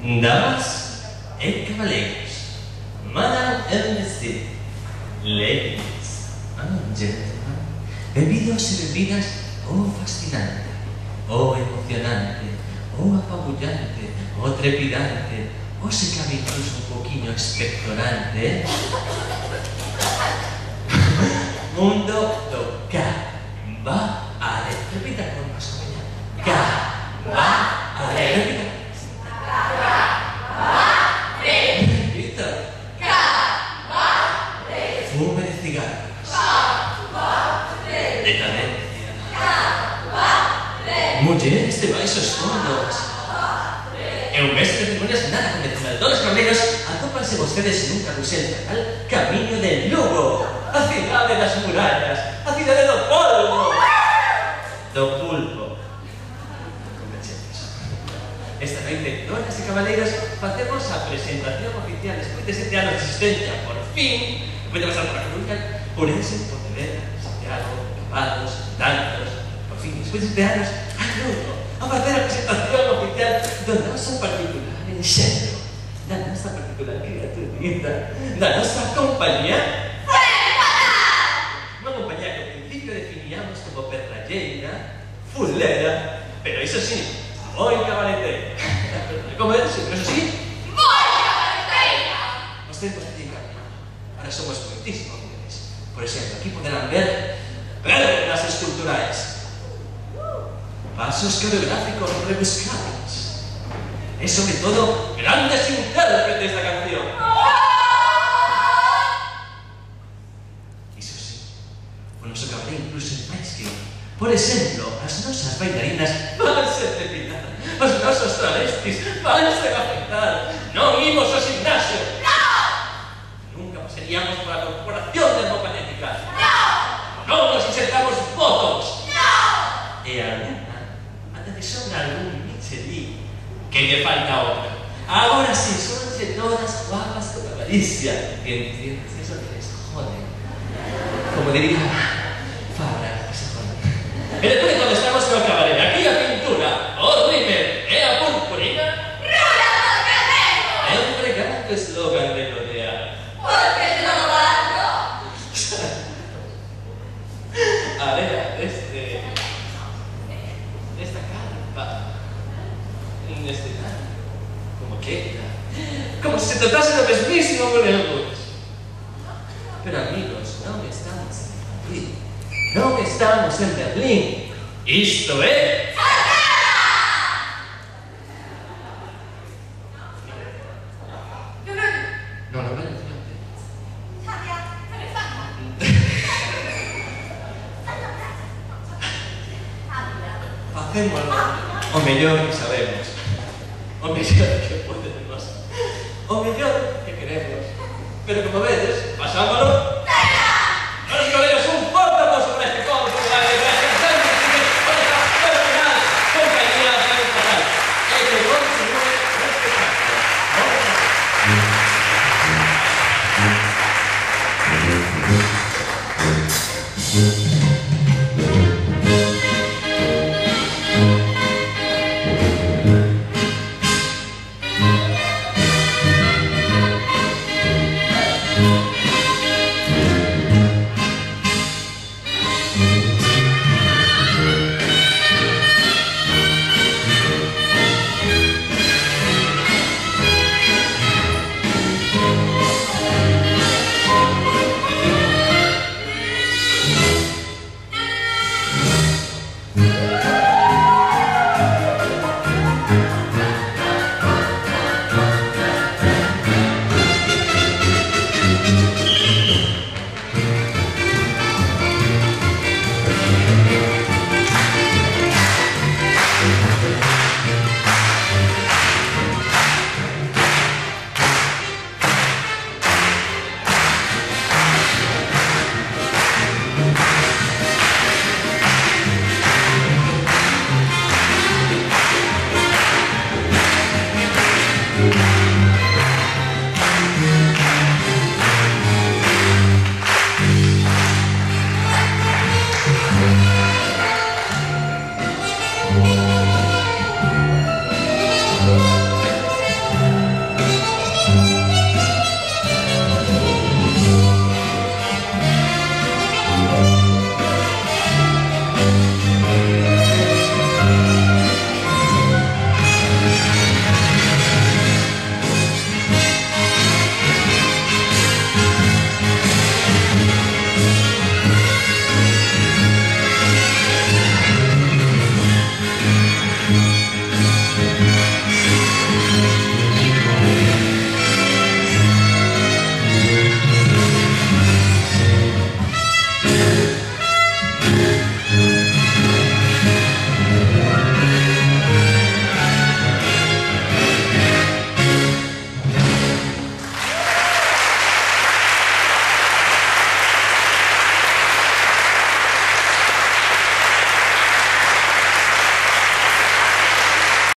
Damas e caballeros, Madame and Monsieur, ladies and gentlemen, bebidos y bebidas, oh fascinante, oh emocionante, oh apabullante, oh trepidante, oh se cabe incluso un poquillo expectorante, mundo do cabaret. Repita con más cabaret. Repita. Repita. Fume de cigarros. Decadencia. Mulleres de baixos fondos. En un mes de ceremonias nada convencional. Todos los caballeros, atópanse vostedes en un carrusel teatral camino de Lugo, a ciudad de las murallas, a ciudad de do polvo. Do pulpo. Esta noite, donas e cabaleiros, facemos a presentación oficial despois de 7 anos de existencia, por fin, despois de pasar por a Coruña, Ourense, Pontevedra, Santiago, Cambados, Tantos, por fin, despois de 7 anos, a Lugo, a facer a presentación oficial do noso particular enxeño, da nosa particular criaturita, da nosa compañía. Unha compañía que ao principio definíamos como perralleira, fulera, pero iso sí, moi cabareteira. Como é? Pero iso sí, moi cabareteira! Os tempos de cambio. Ahora somos moitísimos mulleres. Por exemplo, aquí poderán ver pernas esculturais, pasos coreográficos rebuscados e, sobre todo, grandes intérpretes da canción. Iso sí, o noso cabaré incluso é máis que por exemplo, as nosas bailarinas vanse depilar, os nosos travestis vanse afeitar, non imos ao gimnasio. Nunca pasaríamos por a corporación dermopatética. Non nos insertamos botox. E alguna, ata de sobra algún Michelin, que lle falta outra. Agora si sonse todas guapas como Galicia, que entiendes eso que les jode. Como diría Fabra, que se jode. E despois cando estamos no cabaret, aquí a pintura, o rímel e a purpurina, ¡Rula por Crecendo! É un regalo eslogan de Lodear. Porque no barro. A ver, esta carpa, en este lado, como queda, como si se tratase do mesmísimo Bollywood. Pero amigos, non estamos en Madrid, non estamos en Berlín, isto é... Non, non, non. Facémoslo o mellor que sabemos, o mellor que podemos, o mellor que queremos, pero como vedes, pasámoslo